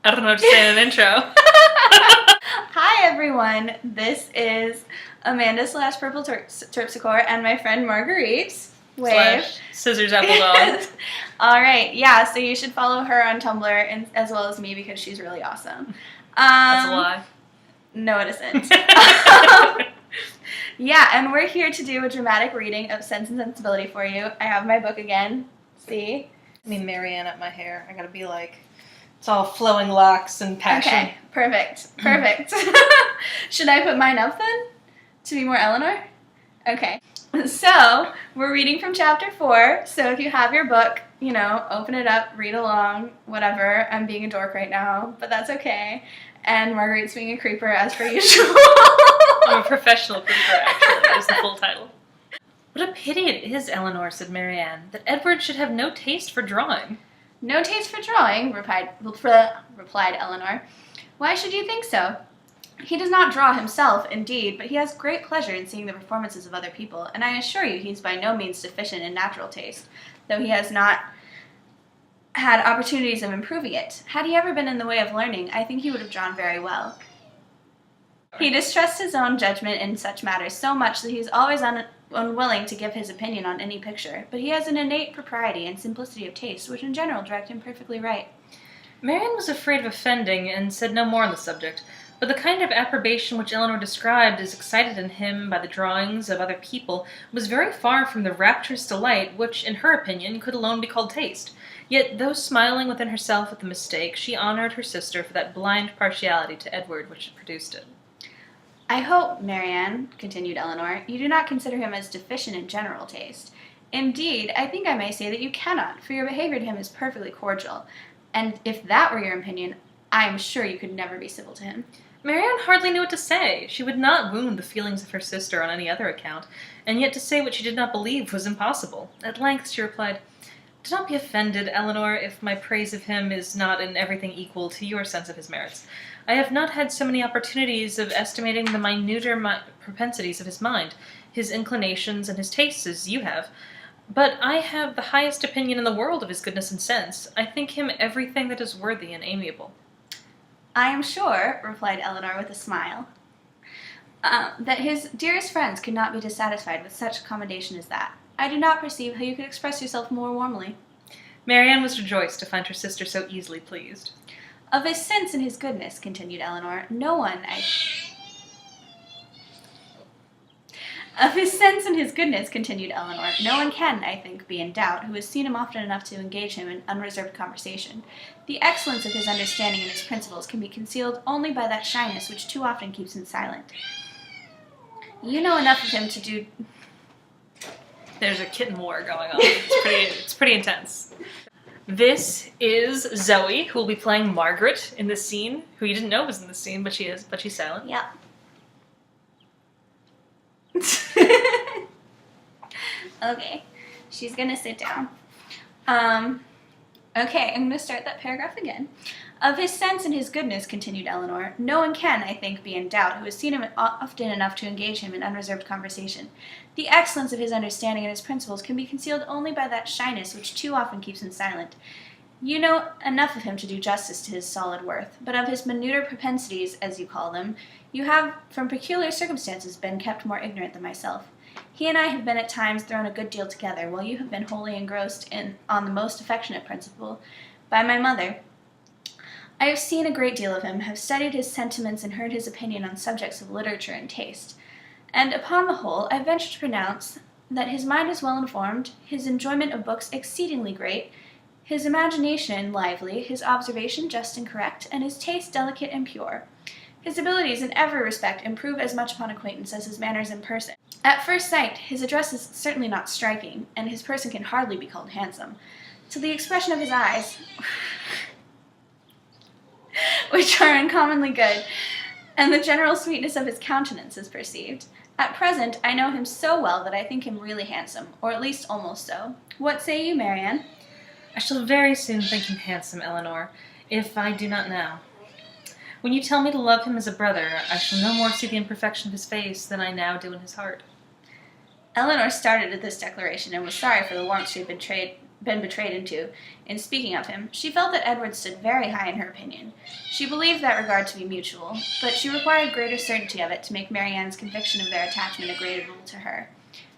I don't know what to say in an intro. Hi everyone, this is Amanda / Purple Terpsichore and my friend Marguerite. Wave. / Scissors Apple Dog. Alright, yeah, so you should follow her on Tumblr and, as well as me because she's really awesome. That's a lie. No, it isn't. Yeah, and we're here to do a dramatic reading of Sense and Sensibility for you. I have my book again. See? I mean, Marianne at my hair. I gotta be like, it's all flowing locks and passion. Okay, perfect. Should I put mine up then? To be more Eleanor? Okay. So, we're reading from chapter 4, so if you have your book, open it up, read along, whatever. I'm being a dork right now, but that's okay. And Marguerite's being a creeper, as per usual. I'm a professional creeper, actually, is the full title. What a pity it is, Eleanor, said Marianne, that Edward should have no taste for drawing. No taste for drawing, replied Eleanor. Why should you think so? He does not draw himself, indeed, but he has great pleasure in seeing the performances of other people, and I assure you he is by no means deficient in natural taste, though he has not had opportunities of improving it. Had he ever been in the way of learning, I think he would have drawn very well. He distrusts his own judgment in such matters so much that he is always unwilling to give his opinion on any picture, but he has an innate propriety and simplicity of taste which in general direct him perfectly right. Marianne was afraid of offending and said no more on the subject, but the kind of approbation which Eleanor described as excited in him by the drawings of other people was very far from the rapturous delight which, in her opinion, could alone be called taste. Yet, though smiling within herself at the mistake, she honored her sister for that blind partiality to Edward which had produced it. I hope, Marianne, continued Eleanor, you do not consider him as deficient in general taste. Indeed, I think I may say that you cannot, for your behavior to him is perfectly cordial, and if that were your opinion, I am sure you could never be civil to him. Marianne hardly knew what to say. She would not wound the feelings of her sister on any other account, and yet to say what she did not believe was impossible. At length she replied, Do not be offended, Eleanor, if my praise of him is not in everything equal to your sense of his merits. I have not had so many opportunities of estimating the minuter propensities of his mind, his inclinations, and his tastes as you have. But I have the highest opinion in the world of his goodness and sense. I think him everything that is worthy and amiable. I am sure, replied Eleanor with a smile, that his dearest friends could not be dissatisfied with such commendation as that. I do not perceive how you could express yourself more warmly. Marianne was rejoiced to find her sister so easily pleased. Of his sense and his goodness, continued Eleanor, no one can, I think, be in doubt, who has seen him often enough to engage him in unreserved conversation. The excellence of his understanding and his principles can be concealed only by that shyness which too often keeps him silent. You know enough of him to do... There's a kitten war going on. It's pretty intense. This is Zoe, who will be playing Margaret in this scene, who you didn't know was in this scene, but she's silent. Yep. Okay, she's gonna sit down. Okay, I'm gonna start that paragraph again. Of his sense and his goodness, continued Eleanor, no one can, I think, be in doubt who has seen him often enough to engage him in unreserved conversation. The excellence of his understanding and his principles can be concealed only by that shyness which too often keeps him silent. You know enough of him to do justice to his solid worth, but of his minuter propensities, as you call them, you have, from peculiar circumstances, been kept more ignorant than myself. He and I have been at times thrown a good deal together, while you have been wholly engrossed on the most affectionate principle, by my mother. I have seen a great deal of him, have studied his sentiments and heard his opinion on subjects of literature and taste, and upon the whole I venture to pronounce that his mind is well informed, his enjoyment of books exceedingly great, his imagination lively, his observation just and correct, and his taste delicate and pure. His abilities in every respect improve as much upon acquaintance as his manners in person. At first sight, his address is certainly not striking, and his person can hardly be called handsome. To the expression of his eyes, which are uncommonly good, and the general sweetness of his countenance is perceived. At present, I know him so well that I think him really handsome, or at least almost so. What say you, Marianne? I shall very soon think him handsome, Eleanor, if I do not now. When you tell me to love him as a brother, I shall no more see the imperfection of his face than I now do in his heart. Eleanor started at this declaration and was sorry for the warmth she had betrayed been betrayed into in speaking of him, she felt that Edward stood very high in her opinion. She believed that regard to be mutual, but she required greater certainty of it to make Marianne's conviction of their attachment agreeable to her.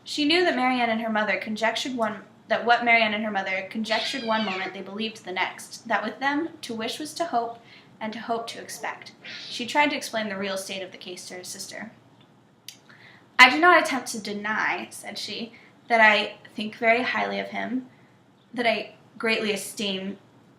She knew that Marianne and her mother conjectured one moment they believed the next, that with them to wish was to hope, and to hope to expect. She tried to explain the real state of the case to her sister. "I do not attempt to deny," said she, "that I think very highly of him, that I greatly esteem,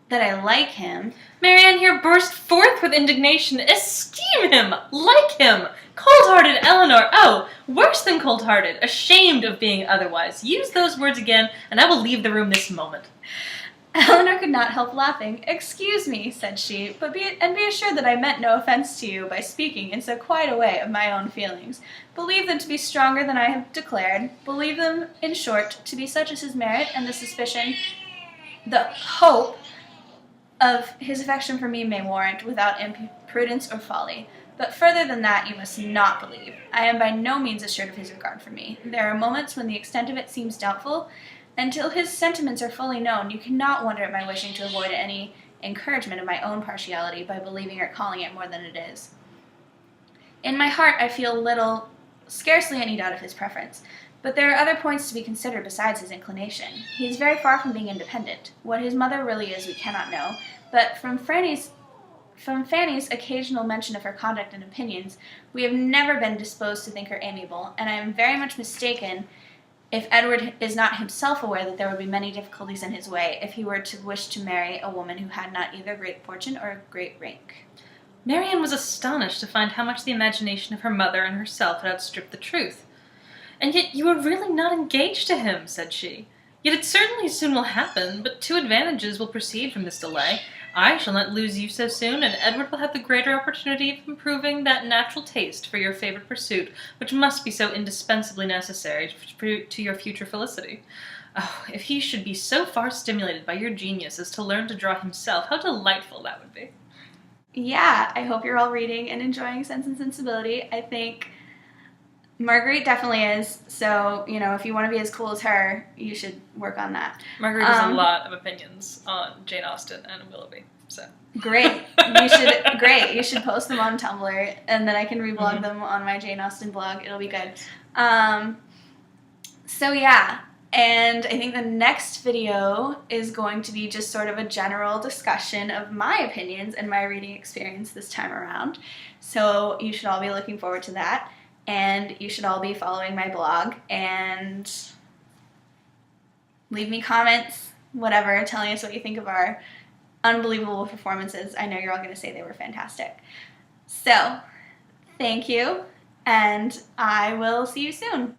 that I like him." Marianne here burst forth with indignation. Esteem him! Like him! Cold-hearted Eleanor! Oh, worse than cold-hearted! Ashamed of being otherwise! Use those words again, and I will leave the room this moment. Eleanor could not help laughing. "Excuse me," said she, "but be assured that I meant no offense to you by speaking in so quiet a way of my own feelings. Believe them to be stronger than I have declared. Believe them, in short, to be such as his merit and the suspicion, the hope of his affection for me may warrant, without imprudence or folly. But further than that you must not believe. I am by no means assured of his regard for me. There are moments when the extent of it seems doubtful. Until his sentiments are fully known, you cannot wonder at my wishing to avoid any encouragement of my own partiality by believing or calling it more than it is. In my heart I feel scarcely any doubt of his preference. But there are other points to be considered besides his inclination. He is very far from being independent. What his mother really is we cannot know, but from Fanny's occasional mention of her conduct and opinions, we have never been disposed to think her amiable, and I am very much mistaken if Edward is not himself aware that there would be many difficulties in his way if he were to wish to marry a woman who had not either great fortune or great rank." Marianne was astonished to find how much the imagination of her mother and herself had outstripped the truth. "And yet you are really not engaged to him," said she. "Yet it certainly soon will happen, but 2 advantages will proceed from this delay. I shall not lose you so soon, and Edward will have the greater opportunity of improving that natural taste for your favorite pursuit, which must be so indispensably necessary to your future felicity. Oh, if he should be so far stimulated by your genius as to learn to draw himself, how delightful that would be." Yeah, I hope you're all reading and enjoying Sense and Sensibility. I think Marguerite definitely is, so, if you want to be as cool as her, you should work on that. Marguerite has a lot of opinions on Jane Austen and Willoughby, so. Great. You should post them on Tumblr, and then I can reblog them on my Jane Austen blog. It'll be good. So yeah, and I think the next video is going to be just sort of a general discussion of my opinions and my reading experience this time around. So you should all be looking forward to that. And you should all be following my blog and leave me comments, whatever, telling us what you think of our unbelievable performances. I know you're all going to say they were fantastic. So, thank you, and I will see you soon.